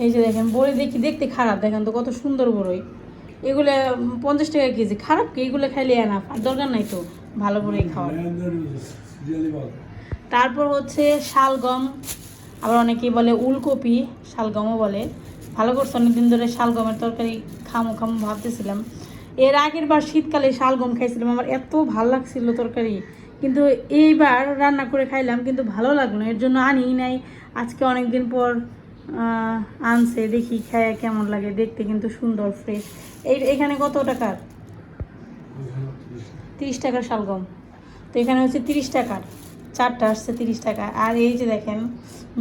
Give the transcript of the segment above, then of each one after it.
এই যে দেখেন বড়ি দেখি দেখতে খারাপ, দেখেন তো কত সুন্দর বড়ই। এগুলো 50 টাকা কেজি, খারাপ কি? এগুলো খাইলে না আর দরকার নাই তো ভালো বড়ই খাওয়ার। তারপর হচ্ছে শালগম, আবার অনেকেই বলে উলকপি, শালগমও বলে। ভালো করছে, অনেকদিন ধরে শালগমের তরকারি খামো খামো ভাবতেছিলাম। এর আগের বার শীতকালে শালগম খাইছিলাম, আমার এত ভালো লাগছিল তরকারি, কিন্তু এইবার রান্না করে খাইলাম কিন্তু ভালো লাগলো না, এর জন্য আনি নাই। আজকে অনেক দিন পর আনছে, দেখি খায় কেমন লাগে, দেখতে কিন্তু সুন্দর ফ্রেশ। এখানে কত টাকার? 30 টাকার শালগম। তো এখানে হচ্ছে 30 টাকার, 4টা আসছে 30 টাকা। আর এই যে দেখেন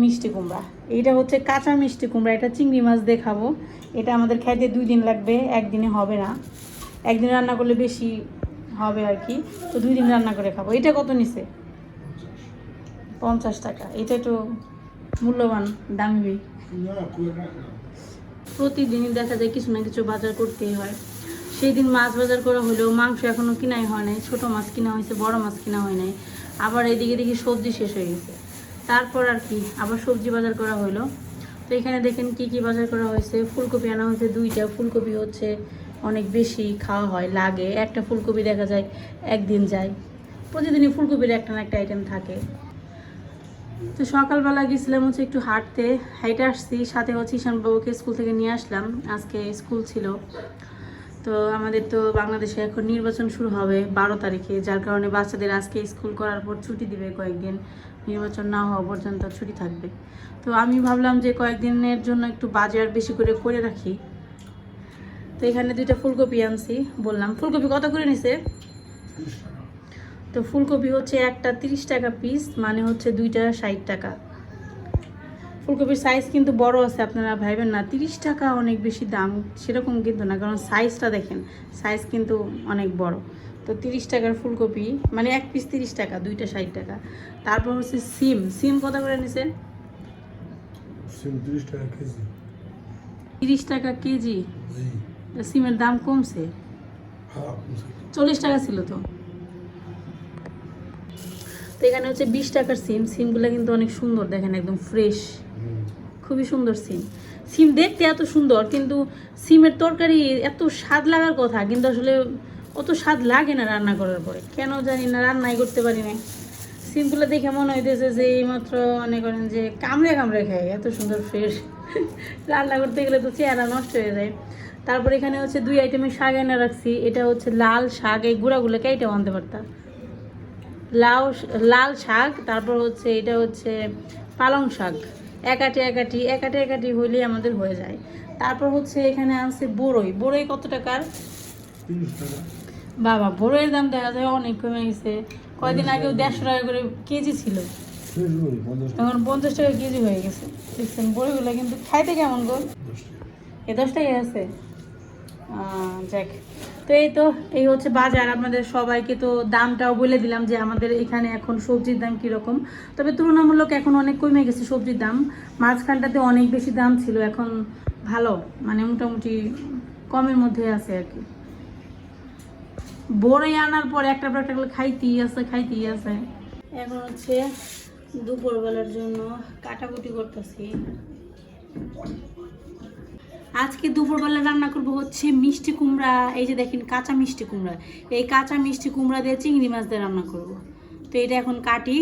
মিষ্টি কুমড়া, এইটা হচ্ছে কাঁচা মিষ্টি কুমড়া, এটা চিংড়ি মাছ দিয়ে খাবো। এটা আমাদের খাইতে 2 দিন লাগবে, একদিনে হবে না। একদিন রান্না করলে বেশি হবে আর কি, তো 2 দিন রান্না করে খাবো। এটা কত নিছে? 50 টাকা। এটা একটু মূল্যবান, দামি। প্রতিদিনই দেখা যায় কিছু না কিছু বাজার করতেই হয়। সেই দিন মাছ বাজার করা হলেও মাংস এখনও কিনাই হয় নাই, ছোটো মাছ কিনা হয়েছে, বড় মাছ কিনা হয় নাই। আবার এদিকে দেখি সবজি শেষ হয়ে গেছে, তারপর আর কি আবার সবজি বাজার করা হলো। তো এখানে দেখেন কি কি বাজার করা হয়েছে। ফুলকপি আনা হয়েছে 2টা। ফুলকপি হচ্ছে অনেক বেশি খাওয়া হয়, লাগে। একটা ফুলকপি দেখা যায় একদিন যায়, প্রতিদিনই ফুলকপির একটা না একটা আইটেম থাকে। তো সকালবেলা গেছিলাম হচ্ছে একটু হাঁটতে, হাইটে আসছি, সাথে হচ্ছে ঈশানবাবুকে স্কুল থেকে নিয়ে আসলাম, আজকে স্কুল ছিল। তো আমাদের তো বাংলাদেশে এখন নির্বাচন শুরু হবে 12 তারিখে, যার কারণে বাচ্চাদের আজকে স্কুল করার পর ছুটি দিবে কয়েকদিন, নির্বাচন না হওয়া পর্যন্ত ছুটি থাকবে। তো আমি ভাবলাম যে কয়েকদিনের জন্য একটু বাজার বেশি করে রাখি। তো এখানে 2টা ফুলকপি আনছি, বললাম। ফুলকপি কত করে নিছে? তো ফুলকপি হচ্ছে একটা 30 টাকা পিস, মানে হচ্ছে 2টা 60 টাকা। ফুলকপির সাইজ কিন্তু বড় আছে, আপনারা ভাইবেন না 30 টাকা অনেক বেশি দাম, সেরকম কিন্তু না, কারণ সাইজটা দেখেন, সাইজ কিন্তু অনেক বড়। তো 30 টাকার ফুলকপি, মানে এক পিস 30 টাকা, 2টা 60 টাকা। তারপর হচ্ছে সিম, সিম কত করে নিছেন? সিম 30 টাকা কেজি। 30 টাকা কেজি? সিমের দাম কমছে, 40 টাকা ছিল তো। তো এখানে হচ্ছে 20 টাকার সিম। সিমগুলো কিন্তু অনেক সুন্দর, দেখেন একদম ফ্রেশ, খুবই সুন্দর সিম। সিম দেখতে এত সুন্দর, কিন্তু সিমের তরকারি এত স্বাদ লাগার কথা, কিন্তু আসলে অত স্বাদ লাগে না রান্না করার পরে, কেন জানি না, রান্নাই করতে পারি না। সিমগুলো দেখে মনে হইতেছে যে এইমাত্র মনে করেন যে কামড়ে কামড়ে খায়, এত সুন্দর ফ্রেশ। রান্না করতে গেলে তো চেহারা নষ্ট হয়ে যায়। তারপর এখানে হচ্ছে 2 আইটেমের শাক এনে রাখছি। এটা হচ্ছে লাল শাক, এই গুঁড়াগুলো কেটেও আনতে পারতাম, লাল শাক। তারপর হচ্ছে এটা হচ্ছে পালং শাক, একাটি হইলেই আমাদের হয়ে যায়। তারপর হচ্ছে এখানে আছে বড়ই। বড়ই কত টাকার? 30 টাকা। বাবা, বড়ইয়ের দাম দেখা যায় অনেক কমে গেছে। কয়েকদিন আগেও 150 টাকা করে কেজি ছিল, এখন 50 টাকা কেজি হয়ে গেছে। দেখছেন বড়িগুলো কিন্তু খাইতে কেমন গো? 10 টাকায় আছে। যাক, তো এই হচ্ছে বাজার। আপনাদের সবাইকে তো দামটাও বলে দিলাম যে আমাদের এখানে এখন সবজির দাম কীরকম। তবে তুলনামূলক এখন অনেক কমে গেছে সবজির দাম। মাঝখানটাতে অনেক বেশি দাম ছিল, এখন ভালো, মানে মোটামুটি কমের মধ্যে আছে আর কি। বড়ই আনার পর একটা পর একটা খাইতেই আছে। এখন হচ্ছে দুপুরবেলার জন্য কাটাকুটি করতেছি। আজকে দুপুরবেলা রান্না করব হচ্ছে মিষ্টি কুমড়া। এই যে দেখেন কাঁচা মিষ্টি কুমড়া, এই কাঁচা মিষ্টি কুমড়া দিয়ে চিংড়ি মাছ দিয়ে রান্না করব। তো এটা এখন কাটি,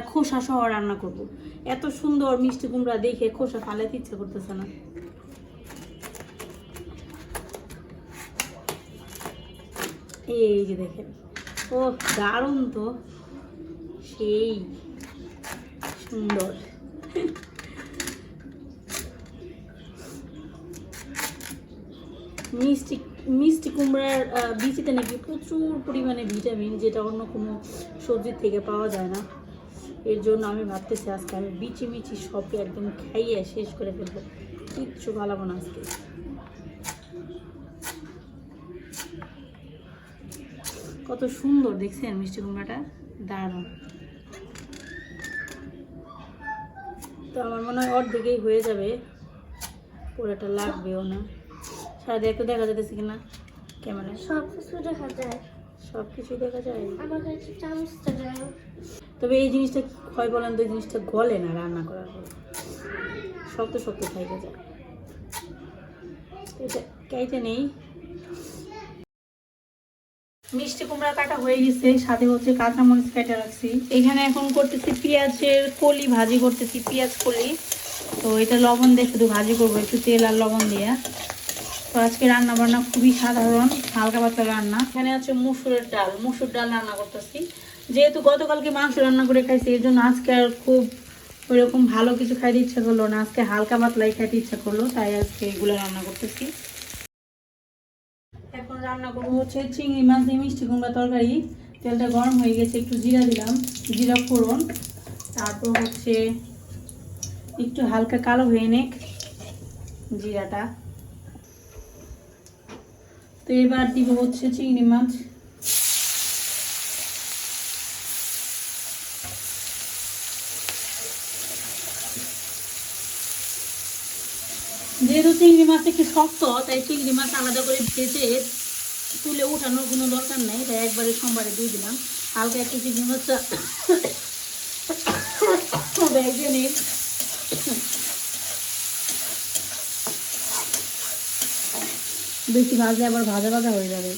খোসা সহ রান্না করব। এত সুন্দর মিষ্টি কুমড়া দেখে খোসা ফালাতে ইচ্ছে করতেছে না। এই যে দেখেন, ও দারুণ তো, সেই সুন্দর। মিষ্টি কুমড়ার বীজতে নাকি প্রচুর পরিমাণে ভিটামিন, যেটা অন্য কোনো সবজির থেকে পাওয়া যায় না। এর জন্য আমি ভাবতেছি আজকে আমি বিচি সবকে একদম খাইয়ে শেষ করে ফেলবো, কিচ্ছু ভালো না আজকে। কত সুন্দর দেখছেন মিষ্টি কুমড়াটা, দারুণ। তো আমার মনে হয় অর্ধেকেই হয়ে যাবে, পুরোটা লাগবেও না। সারাদিন একটু দেখা যাচ্ছে কিনা ক্যামেরায়? সব কিছু দেখা যায়, সব কিছুই দেখা যায়। আমার কাছে চামচটা যায়। তবে এই জিনিসটা হয় বলেন তো, এই জিনিসটা গলে না রান্না করার পর, শক্ত শক্ত খাইতে যায়। এটা কেটে নেই। মিষ্টি কুমড়া কাটা হয়ে গেছে, সাথে হচ্ছে কাঁচামরিচ কেটে রাখছি। এখানে এখন করতেছি পেঁয়াজের কলি ভাজি করতেছি, পেঁয়াজ কলি। তো এটা লবণ দিয়ে শুধু ভাজি করবো, একটু তেল আর লবণ দিয়ে। তো আজকে রান্না বান্না খুবই সাধারণ, হালকা পাতলা রান্না। এখানে আছে মুসুর ডাল রান্না করতেছি। যেহেতু গতকালকে মাংস রান্না করে খাইছি, এর জন্য আজকে আর খুব ওইরকম ভালো কিছু খাইতে ইচ্ছা করলো না, আজকে হালকা পাতলাই খাইতে ইচ্ছা করলো, তাই আজকে এগুলো রান্না করতেছি। এখন রান্না করবো হচ্ছে চিংড়ি মাছ দিয়ে মিষ্টি কুমড়া তরকারি। তেলটা গরম হয়ে গেছে, একটু জিরা দিলাম, জিরা ফোড়ন। তারপর হচ্ছে একটু হালকা কালো হয়ে নেক জিরাটা। তো এবার দিব হচ্ছে চিংড়ি মাছ। যেহেতু চিংড়ি মাছ একটু শক্ত, তাই চিংড়ি মাছ আলাদা করে ভেজে তুলে উঠানোর কোনো দরকার নেই, তাই একবারে সোমবারে দিয়ে দিলাম। হালকা একটু চিংড়ি মাছটা ভেজে নিই। বেশি ভাজলে আবার ভাজা ভাজা হয়ে যাবে।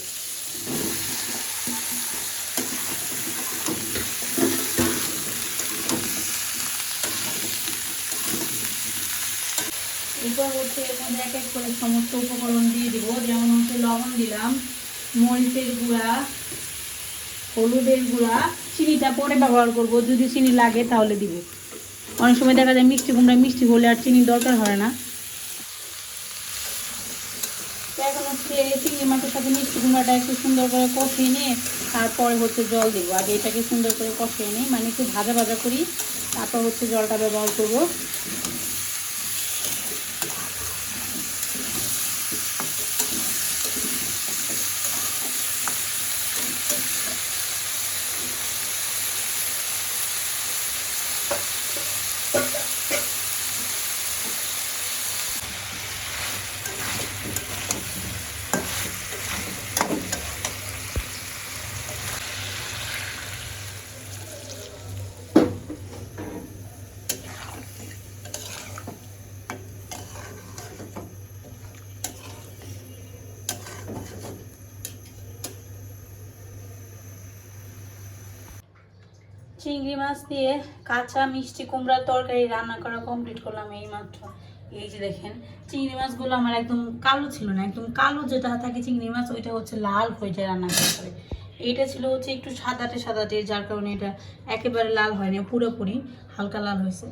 এরপর হচ্ছে এর মধ্যে এক এক করে সমস্ত উপকরণ দিয়ে দিব। যেমন হচ্ছে লবণ দিলাম, মরিচের গুঁড়া, হলুদের গুঁড়া, চিনিটা পরে ব্যবহার করব, যদি চিনি লাগে তাহলে দিব। অনেক সময় দেখা যায় মিষ্টি কুমড়া মিষ্টি হলে আর চিনির দরকার হয় না। তো এখন হচ্ছে চিংড়ি মাছের সাথে মিষ্টি কুমড়াটা একটু সুন্দর করে কষিয়ে নিয়ে তারপরে হচ্ছে জল দেবো। আগে এটাকে সুন্দর করে কষিয়ে নিই, মানে একটু ভাজা ভাজা করি, তারপর হচ্ছে জলটা ব্যবহার করব। চিংড়ি মাছ দিয়ে কাঁচা মিষ্টি কুমড়ার তরকারি রান্না করা কমপ্লিট করলাম এই মাত্র। এই যে দেখেন, চিংড়ি মাছগুলো আমার একদম কালো ছিল না, একদম কালো যেটা থাকে চিংড়ি মাছ ওইটা হচ্ছে লাল হয়ে যায় রান্না করে। এইটা ছিল হচ্ছে একটু সাদাটে সাদাটে, যার কারণে এটা একেবারে লাল হয়নি, পুরোপুরি হালকা লাল হয়েছে।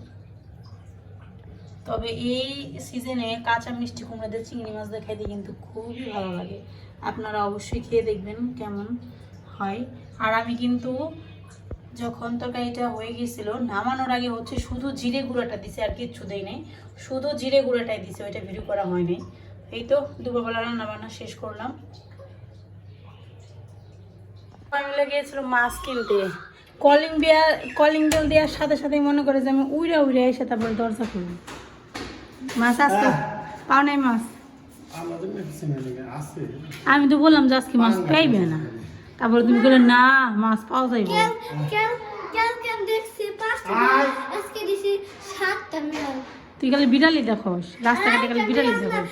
তবে এই সিজনে কাঁচা মিষ্টি কুমড়া দিয়ে চিংড়ি মাছ দিয়ে খাইতে কিন্তু খুবই ভালো লাগে। আপনারা অবশ্যই খেয়ে দেখবেন কেমন হয়। আর আমি কিন্তু যখন তরকারিটা হয়ে গেছিল নামানোর আগে হচ্ছে শুধু জিরে গুঁড়াটা দিছে, আর কিচ্ছু দেই নাই, শুধু জিরে গুঁড়াটাই দিছে, ওইটা ভিডিও করা হয়নি। এই তো দুপুরবেলা রান্না বান্না শেষ করলাম। আমি গিয়েছিল মাছ কিনতে, কলিং বেল দেওয়ার সাথে সাথে মনে করে যে আমি উড়ে এসে তারপরে দরজা খুলি। মাছ আসতে পাও নাই মাছ, আমি তো বললাম যে আজকে মাছ পাইবে না, তারপরে তুমি বললে না মাছ পাওয়া যাইবে। তুই খালি বিড়ালি দেখোস, রাস্তাঘাটে খালি বিড়ালি দেখোস।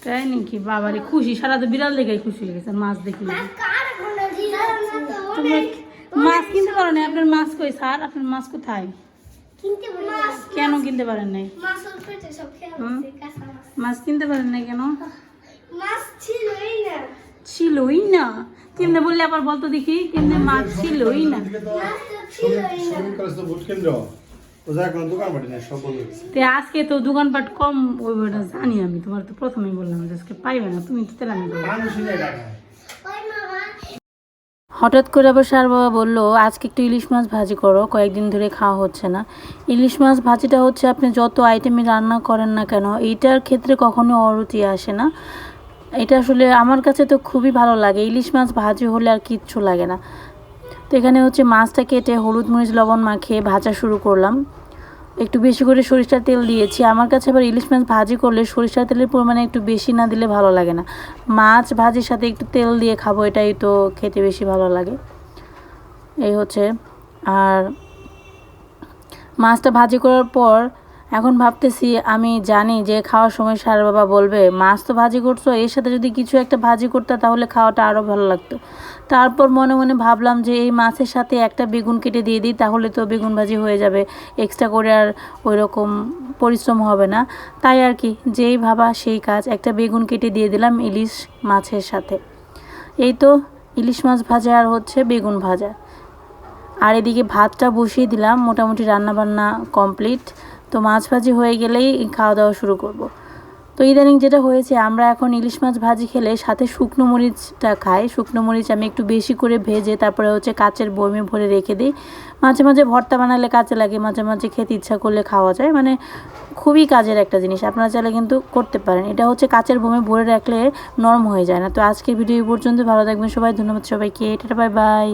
তাই নাকি? বাবারে খুশি, সারা তো বিড়াল দেখাই খুশি হয়ে গেছে মাছ দেখি। তুমি মাছ কিনতে পারো না? আপনার মাছ কই স্যার? আপনার মাছ কোথায়? কেন কিনতে পারেন নাই? মাছ কিনতে পারেন নাই কেন? ছিলই না। কেমনে বললে আবার বলতো দেখি, কেমনে মাছ ছিলই না? আজকে তো দোকানপাট কম ওইটা জানি আমি, তোমার তো প্রথমেই বললাম যে আজকে পাইবে না, তুমি তো তেলামি করো। হঠাৎ করে আবার সার বাবা বললো আজকে একটু ইলিশ মাছ ভাজি করো, কয়েকদিন ধরে খাওয়া হচ্ছে না। ইলিশ মাছ ভাজিটা হচ্ছে আপনি যত আইটেমে রান্না করেন না কেন, এইটার ক্ষেত্রে কখনো অরুচি আসে না। এটা আসলে আমার কাছে তো খুবই ভালো লাগে, ইলিশ মাছ ভাজি হলে আর কিচ্ছু লাগে না। তো এখানে হচ্ছে মাছটা কেটে হলুদ মরিচ লবণ মাখিয়ে ভাজা শুরু করলাম। একটু বেশি করে সরিষার তেল দিয়েছি। আমার কাছে আবার ইলিশ মাছ ভাজি করলে সরিষার তেলের পরিমাণে একটু বেশি না দিলে ভালো লাগে না। মাছ ভাজির সাথে একটু তেল দিয়ে খাবো, এটাই তো খেতে বেশি ভালো লাগে। এই হচ্ছে, আর মাছটা ভাজি করার পর এখন ভাবতেছি, আমি জানি যে খাওয়ার সময় সার বাবা বলবে মাছ তো ভাজি করছো, এর সাথে যদি কিছু একটা ভাজি করতে তাহলে খাওয়াটা আরও ভালো লাগতো। তারপর মনে মনে ভাবলাম যে এই মাছের সাথে একটা বেগুন কেটে দিয়ে দিই, তাহলে তো বেগুন ভাজি হয়ে যাবে, এক্সট্রা করে আর ওই রকম পরিশ্রম হবে না। তাই আর কি, যেই ভাবা সেই কাজ, একটা বেগুন কেটে দিয়ে দিলাম ইলিশ মাছের সাথে। এই তো ইলিশ মাছ ভাজা আর হচ্ছে বেগুন ভাজা। আর এদিকে ভাতটা বসিয়ে দিলাম, মোটামুটি রান্নাবান্না কমপ্লিট। তো মাছ ভাজি হয়ে গেলেই খাওয়া দাওয়া শুরু করব। তো ইদানিং যেটা হয়েছে, আমরা এখন ইলিশ মাছ ভাজি খেলে সাথে শুকনো মরিচটা খাই। শুকনো মরিচ আমি একটু বেশি করে ভেজে তারপরে হচ্ছে কাচের বয়মে ভরে রেখে দিই। মাঝে মাঝে ভর্তা বানালে কাজে লাগে, মাঝে মাঝে খেতে ইচ্ছা করলে খাওয়া যায়, মানে খুবই কাজের একটা জিনিস। আপনারা চাইলে কিন্তু করতে পারেন। এটা হচ্ছে কাচের বয়মে ভরে রাখলে নরম হয়ে যায় না। তো আজকের ভিডিও পর্যন্ত, ভালো থাকবেন সবাই, ধন্যবাদ সবাইকে, টাটা বাই বাই।